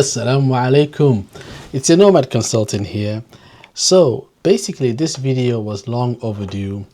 Assalamu alaikum. It's your Nomad consultant here. So basically this video was long overdue.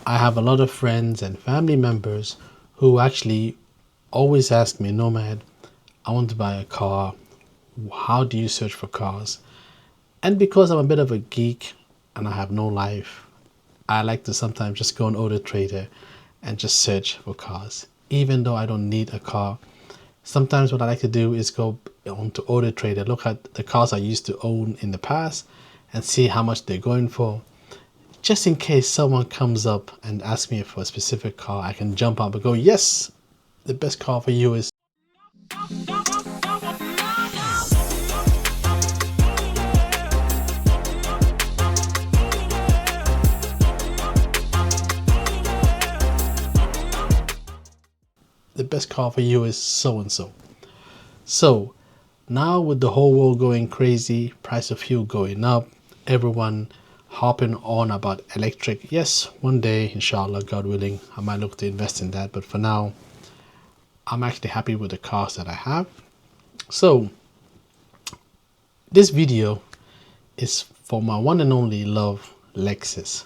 I have a lot of friends and family members who actually always ask me, Nomad, I want to buy a car. How do you search for cars? And because I'm a bit of a geek and I have no life, I like to sometimes just go on AutoTrader and just search for cars. Even though I don't need a car, sometimes what I like to do is go onto AutoTrader, look at the cars I used to own in the past and see how much they're going for. Just in case someone comes up and asks me for a specific car, I can jump up and go, yes, the best car for you is so and so. So now with the whole world going crazy, price of fuel going up, everyone hopping on about electric. Yes, one day, inshallah, God willing, I might look to invest in that. But for now, I'm actually happy with the cars that I have. So this video is for my one and only love, Lexus.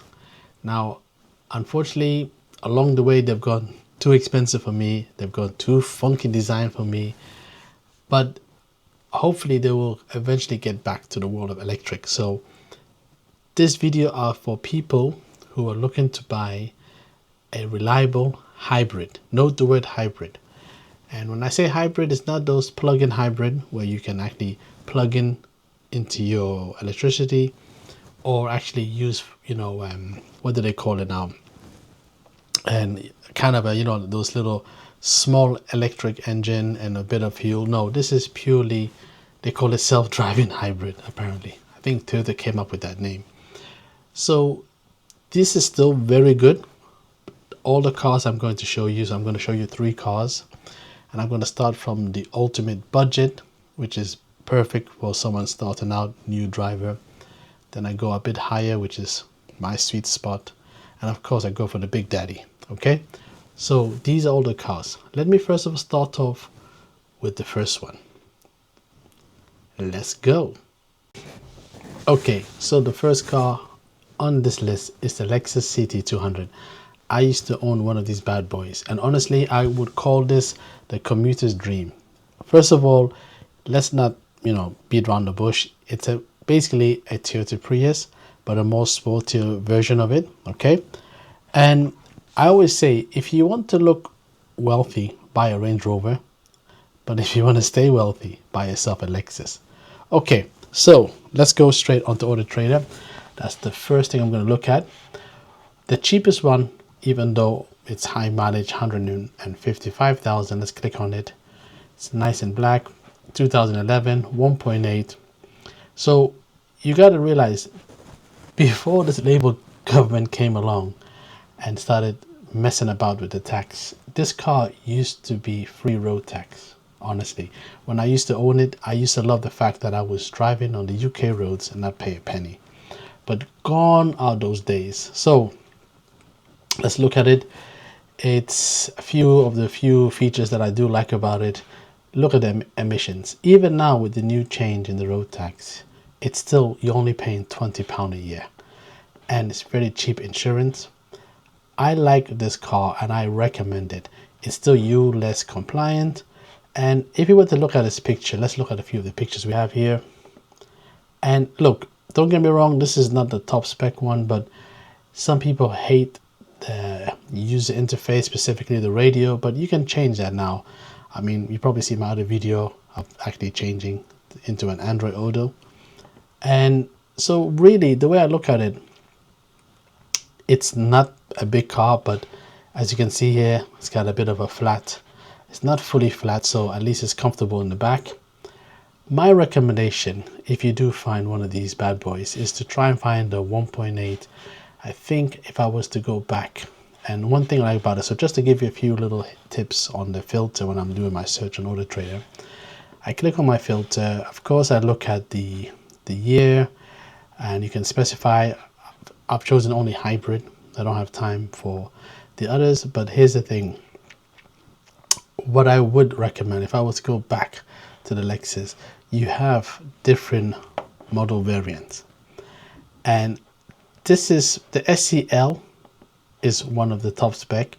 Now, unfortunately, along the way, they've gone too expensive for me. They've got too funky design for me. But hopefully they will eventually get back to the world of electric. So this video are for people who are looking to buy a reliable hybrid. Note the word hybrid. And when I say hybrid, it's not those plug-in hybrid where you can actually plug in into your electricity or actually use, what do they call it now? And kind of those little small electric engine and a bit of fuel. No, this is purely, they call it self-driving hybrid, apparently. I think Toyota came up with that name. So this is still very good. All the cars I'm going to show you, so I'm going to show you 3 cars. And I'm going to start from the ultimate budget, which is perfect for someone starting out, new driver. Then I go a bit higher, which is my sweet spot. And of course I go for the big daddy. Okay, so these are all the cars. Let me first of all start off with the first one. Let's go. Okay, so the first car on this list is the Lexus CT200. I used to own one of these bad boys, and honestly I would call this the commuter's dream. First of all, let's not beat around the bush. It's basically a Toyota Prius, but a more sporty version of it. Okay, and I always say, if you want to look wealthy, buy a Range Rover. But if you want to stay wealthy, buy yourself a Lexus. Okay, so let's go straight onto AutoTrader. That's the first thing I'm going to look at. The cheapest one, even though it's high mileage, 155,000. Let's click on it. It's nice and black. 2011, 1.8. So you got to realize, before this label government came along and started messing about with the tax, this car used to be free road tax. Honestly, when I used to own it, I used to love the fact that I was driving on the UK roads and not pay a penny. But gone are those days. So let's look at it. It's a few features that I do like about it. Look at the emissions. Even now with the new change in the road tax, it's still, you're only paying £20 a year, and it's very cheap insurance. I like this car and I recommend it. It's still ULEZ compliant. And if you were to look at this picture, let's look at a few of the pictures we have here. And look, don't get me wrong, this is not the top spec one, but some people hate the user interface, specifically the radio, but you can change that now. I mean, you probably see my other video of actually changing into an Android Auto. And so really, the way I look at it, it's not a big car, but as you can see here, it's got a bit of a flat. It's not fully flat, so at least it's comfortable in the back. My recommendation, if you do find one of these bad boys, is to try and find a 1.8. I think if I was to go back, and one thing I like about it, so just to give you a few little tips on the filter when I'm doing my search on AutoTrader, I click on my filter. Of course, I look at the year, and you can specify. I've chosen only hybrid. I don't have time for the others, but here's the thing. What I would recommend, if I was to go back to the Lexus, you have different model variants, and this is the SEL is one of the top spec.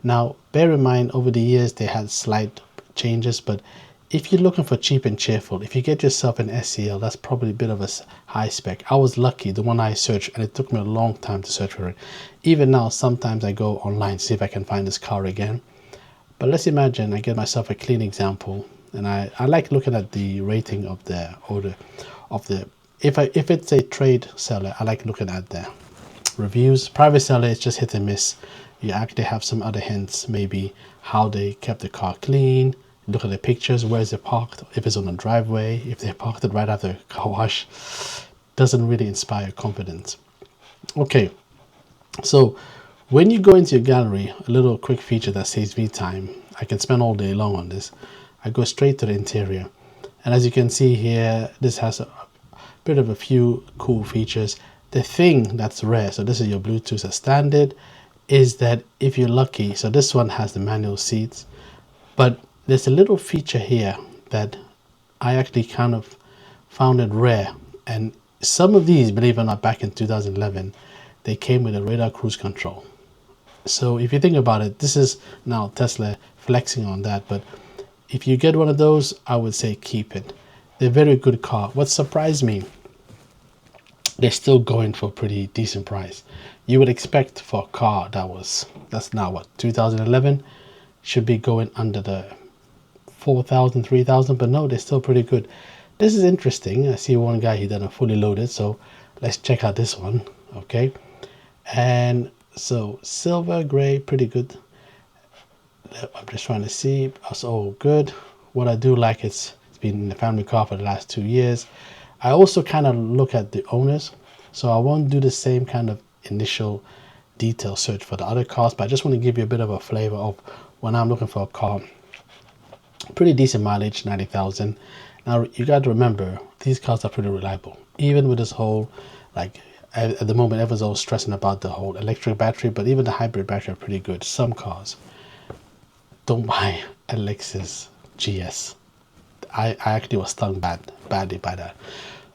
Now bear in mind, over the years they had slight changes, but if you're looking for cheap and cheerful, if you get yourself an SEL, that's probably a bit of a high spec. I was lucky, the one I searched, and it took me a long time to search for it. Even now, sometimes I go online to see if I can find this car again. But let's imagine I get myself a clean example, and I like looking at the rating of the order of the, if it's a trade seller, I like looking at the reviews. Private seller is just hit and miss. You actually have some other hints, maybe how they kept the car clean. Look at the pictures, where is it parked, if it's on a driveway, if they parked it right after a car wash. Doesn't really inspire confidence. Okay, so when you go into your gallery, a little quick feature that saves me time, I can spend all day long on this. I go straight to the interior, and as you can see here, this has a bit of a few cool features. The thing that's rare, so this is your Bluetooth as standard, is that if you're lucky, so this one has the manual seats, but there's a little feature here that I actually kind of found it rare. And some of these, believe it or not, back in 2011, they came with a radar cruise control. So if you think about it, this is now Tesla flexing on that. But if you get one of those, I would say keep it. They're a very good car. What surprised me, they're still going for a pretty decent price. You would expect for a car that's now what, 2011, should be going under the 4,000, 3,000, but no, they're still pretty good. This is interesting. I see one guy, he done a fully loaded, so let's check out this one. Okay, and so silver, gray, pretty good. I'm just trying to see. That's all good. What I do like, it's been in the family car for the last 2 years. I also kind of look at the owners, so I won't do the same kind of initial detail search for the other cars, but I just want to give you a bit of a flavor of when I'm looking for a car. Pretty decent mileage, 90,000. Now you got to remember, these cars are pretty reliable, even with this whole, like at the moment everyone's all stressing about the whole electric battery, but even the hybrid battery are pretty good. Some cars, don't buy a Lexus GS. I actually was stung badly by that.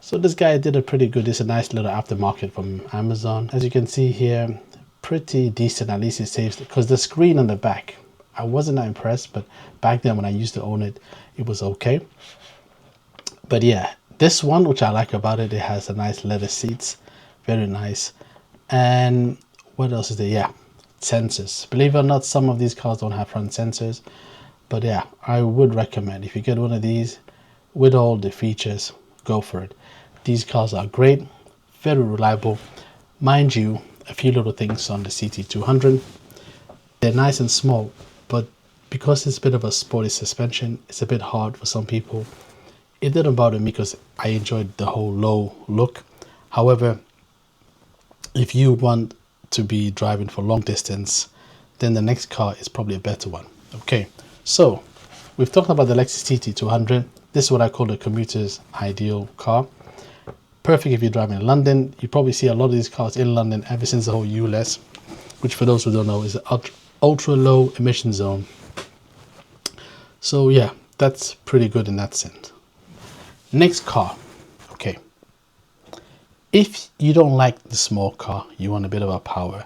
So this guy did a pretty good. It's a nice little aftermarket from Amazon. As you can see here, pretty decent. At least it saves it, because the screen on the back, I wasn't that impressed, but back then when I used to own it, it was okay. But yeah, this one, which I like about it, it has a nice leather seats, very nice. And what else is there? Yeah, sensors. Believe it or not, some of these cars don't have front sensors, but yeah, I would recommend, if you get one of these with all the features, go for it. These cars are great, very reliable. Mind you, a few little things on the CT200. They're nice and small, but because it's a bit of a sporty suspension, it's a bit hard for some people. It didn't bother me because I enjoyed the whole low look. However, if you want to be driving for long distance, then the next car is probably a better one. Okay, so we've talked about the Lexus CT200. This is what I call the commuter's ideal car. Perfect if you're driving in London. You probably see a lot of these cars in London ever since the whole ULEZ, which for those who don't know is an ultra low emission zone. So yeah, that's pretty good in that sense. Next car. Okay, if you don't like the small car, you want a bit of a power,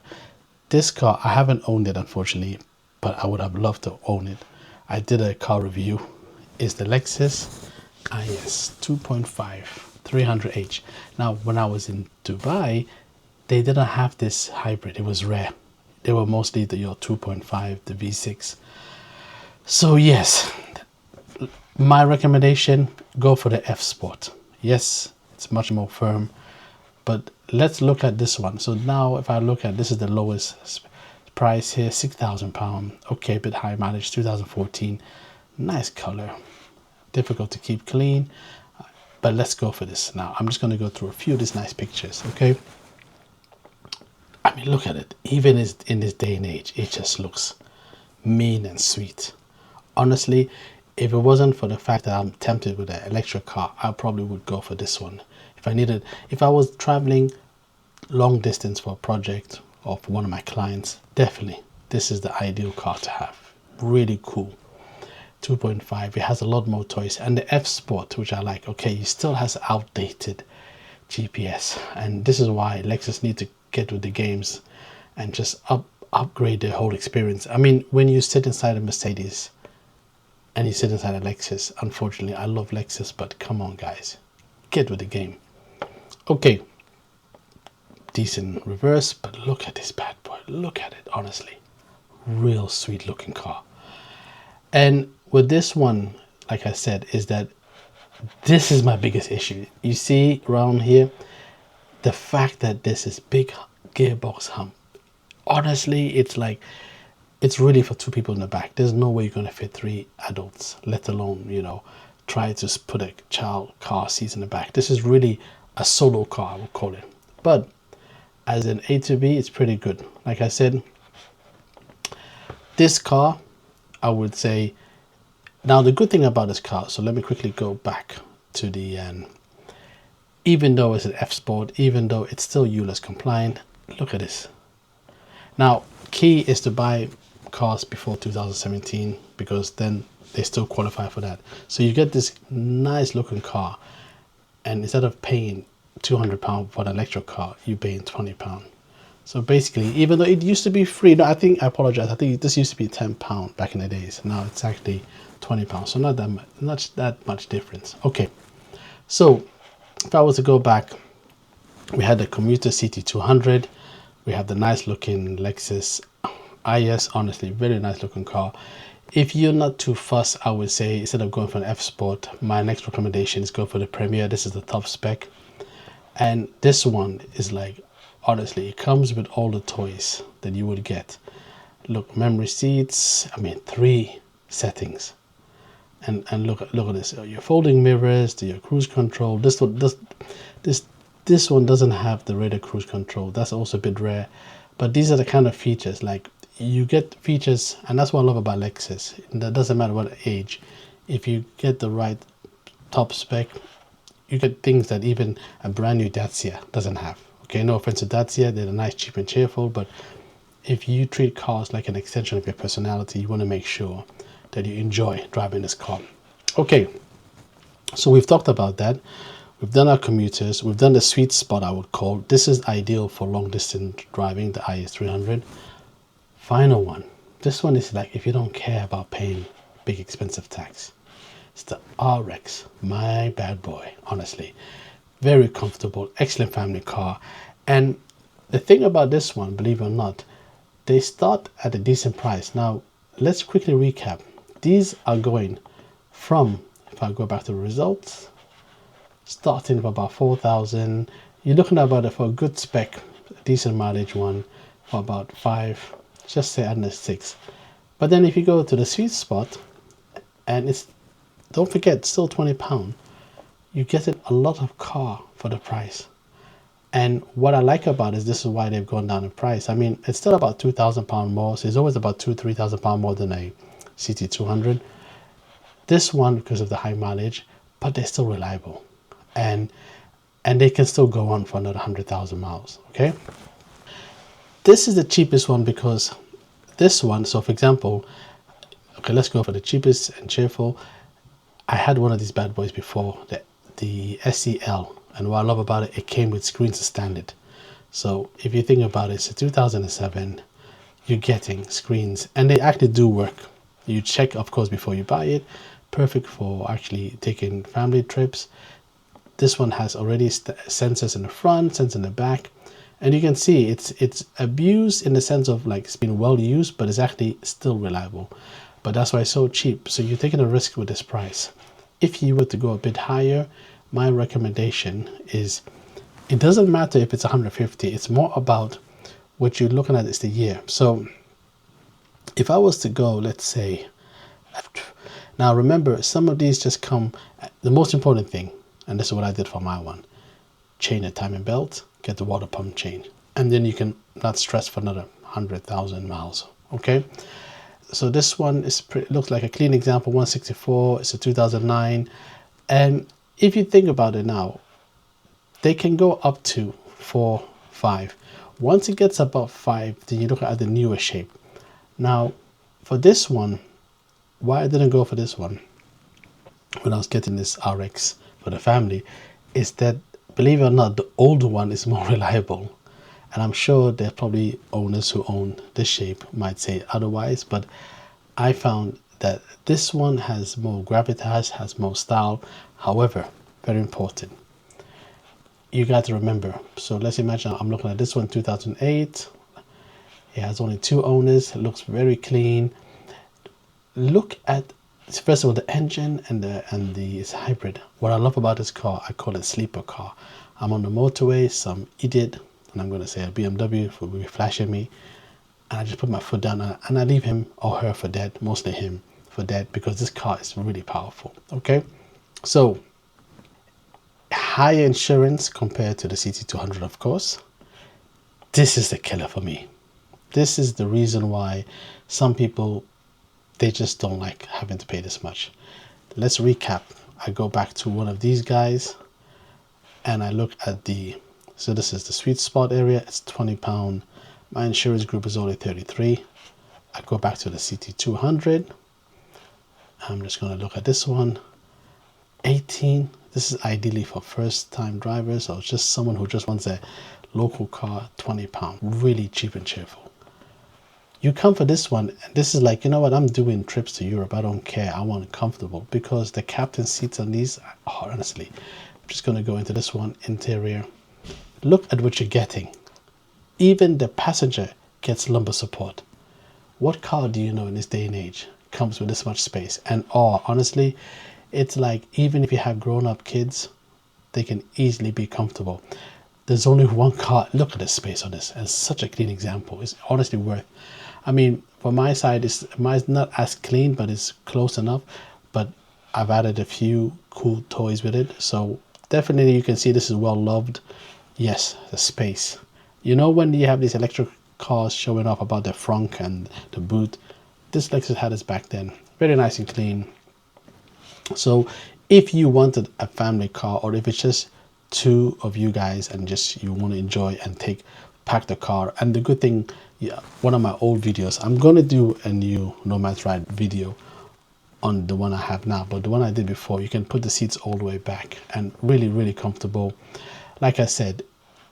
this car, I haven't owned it unfortunately, but I would have loved to own it. I did a car review. Is the Lexus IS 2.5 300h. Now when I was in Dubai, they didn't have this hybrid. It was rare. They were mostly your 2.5, the V6. So yes, my recommendation, go for the F Sport. Yes, it's much more firm, but let's look at this one. So now if I look at, this is the lowest price here, £6,000. Okay, a bit high mileage, 2014. Nice color, difficult to keep clean, but let's go for this. Now I'm just going to go through a few of these nice pictures. Okay, I mean, look at it. Even in this day and age, it just looks mean and sweet. Honestly, if it wasn't for the fact that I'm tempted with an electric car, I probably would go for this one. If I was traveling long distance for a project or for one of my clients, definitely this is the ideal car to have. Really cool. 2.5. It has a lot more toys, and the F Sport, which I like. Okay, it still has outdated GPS, and this is why Lexus need to get with the games and just upgrade the whole experience. I mean, when you sit inside a Mercedes and you sit inside a Lexus, unfortunately, I love Lexus, but come on, guys, get with the game. Okay, decent reverse, but look at this bad boy. Look at it, honestly, real sweet looking car. And with this one, like I said, is that this is my biggest issue. You see around here, the fact that this is big gearbox hump. Honestly, it's like, it's really for two people in the back. There's no way you're going to fit three adults, let alone, you know, try to put a child car seats in the back. This is really a solo car, I would call it. But as an A to B, it's pretty good. Like I said, this car, I would say, now the good thing about this car, so let me quickly go back to the even though it's an F Sport, even though it's still ULEZ compliant, look at this. Now, key is to buy cars before 2017, because then they still qualify for that. So you get this nice looking car, and instead of paying £200 for an electric car, you're paying £20. So basically, even though it used to be free, no, I apologize, I think this used to be £10 back in the days. Now it's actually £20, so not that much difference. Okay, so if I was to go back, we had the Commuter CT200, we have the nice looking Lexus IS, honestly very nice looking car. If you're not too fussed, I would say instead of going for an F Sport, my next recommendation is go for the Premier. This is the top spec, and this one is like, honestly, it comes with all the toys that you would get. Look, memory seats, I mean 3 settings, and look at this, your folding mirrors, your cruise control. This one doesn't have the radar cruise control. That's also a bit rare, but these are the kind of features, like you get features, and that's what I love about Lexus. That doesn't matter what age, if you get the right top spec, you get things that even a brand new Dacia doesn't have. Okay, no offense to Dacia, they're nice, cheap and cheerful, but if you treat cars like an extension of your personality, you want to make sure that you enjoy driving this car. Okay, so we've talked about that. We've done our commuters. We've done the sweet spot, I would call. This is ideal for long distance driving, the IS300. Final one. This one is like, if you don't care about paying big expensive tax, it's the RX, my bad boy, honestly. Very comfortable, excellent family car. And the thing about this one, believe it or not, they start at a decent price. Now, let's quickly recap. These are going from, if I go back to the results, starting from about 4,000. You're looking at about it for a good spec, decent mileage one, for about 5, just say under 6. But then if you go to the sweet spot, and it's, don't forget, still £20, you get it a lot of car for the price. And what I like about it is, this is why they've gone down in price. I mean, it's still about £2,000 more, so it's always about £2,000-3,000 more than a CT200. This one, because of the high mileage, but they're still reliable, and they can still go on for another 100,000 miles. Okay, this is the cheapest one, because this one, so for example, okay, let's go for the cheapest and cheerful. I had one of these bad boys before, the SEL, and what I love about it, it came with screens as standard. So if you think about it, it's a 2007, you're getting screens, and they actually do work. You check, of course, before you buy it. Perfect for actually taking family trips. This one has already sensors in the front, sensors in the back, and you can see it's abused in the sense of like it's been well used, but it's actually still reliable. But that's why it's so cheap. So you're taking a risk with this price. If you were to go a bit higher, my recommendation is, it doesn't matter if it's 150. It's more about what you're looking at is the year. So if I was to go, let's say, now remember, some of these just come, the most important thing, and this is what I did for my one, change the timing belt, get the water pump change, and then you can not stress for another 100,000 miles. Okay, so this one is looks like a clean example, 164. It's a 2009, and if you think about it now, they can go up to 4, 5. Once it gets above 5, then you look at the newer shape. Now, for this one, Why I didn't go for this one when I was getting this RX for the family is that, believe it or not, the older one is more reliable. And I'm sure there's probably owners who own this shape might say otherwise, but I found that this one has more gravitas, has more style. However, very important, you got to remember, so let's imagine I'm looking at this one, 2008. It has only 2 owners. It looks very clean. Look at, first of all, the engine and the it's hybrid. What I love about this car, I call it sleeper car. I'm on the motorway, some idiot, and I'm going to say a BMW will be flashing me, and I just put my foot down and I leave him or her for dead, mostly him for dead, because this car is really powerful. Okay, so higher insurance compared to the CT200, of course. This is the killer for me. This is the reason why some people, they just don't like having to pay this much. Let's recap. I go back to one of these guys and I look at so this is the sweet spot area. It's £20. My insurance group is only 33. I go back to the CT200. I'm just going to look at this one. 18. This is ideally for first time drivers or just someone who just wants a local car. £20. Really cheap and cheerful. You come for this one, and this is like, you know what, I'm doing trips to Europe. I don't care. I want it comfortable, because the captain seats on these, honestly, I'm just going to go into this one, interior. Look at what you're getting. Even the passenger gets lumbar support. What car do you know in this day and age comes with this much space? And honestly, it's like, even if you have grown-up kids, they can easily be comfortable. There's only one car. Look at the space on this. It's such a clean example. It's honestly worth. I mean, for my side, mine's not as clean, but it's close enough. But I've added a few cool toys with it. So definitely you can see this is well loved. Yes, the space. You know, when you have these electric cars showing off about the frunk and the boot, this Lexus had this back then. Very nice and clean. So if you wanted a family car, or if it's just 2 of you guys and just you want to enjoy and pack the car, and the good thing, yeah, one of my old videos, I'm going to do a new Nomad Ride video on the one I have now, but the one I did before, you can put the seats all the way back and really comfortable. Like I said,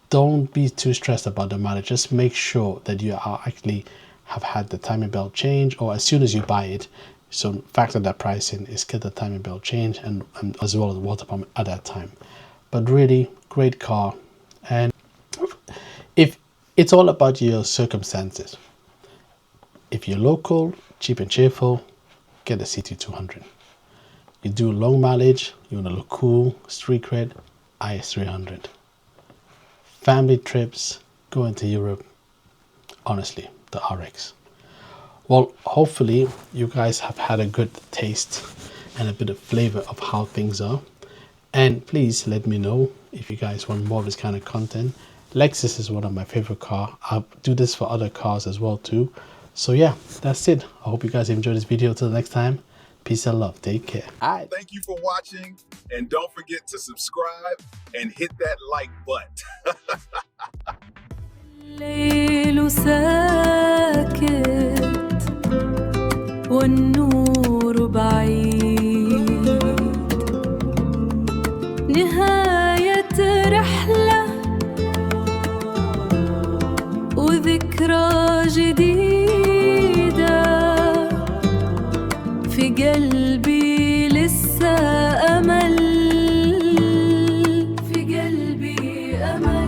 don't be too stressed about the mileage. Just make sure that you are actually have had the timing belt change, or as soon as you buy it. So factor that price in, is get the timing belt change and as well as water pump at that time. But really great car. And if it's all about your circumstances, if you're local, cheap and cheerful, get the CT200. You do long mileage, you want to look cool, street cred, IS300. Family trips, going to Europe, honestly, the RX. Well, hopefully you guys have had a good taste and a bit of flavor of how things are. And please let me know if you guys want more of this kind of content. Lexus is one of my favorite cars. I'll do this for other cars as well too. So yeah, that's it. I hope you guys enjoyed this video. Till next time, peace and love. Take care. All right. Thank you for watching, and don't forget to subscribe and hit that like button. الليل ساكت والنور بعيد، نهاية رحلة وذكرى جديدة، في قلبي لسه أمل، في قلبي أمل.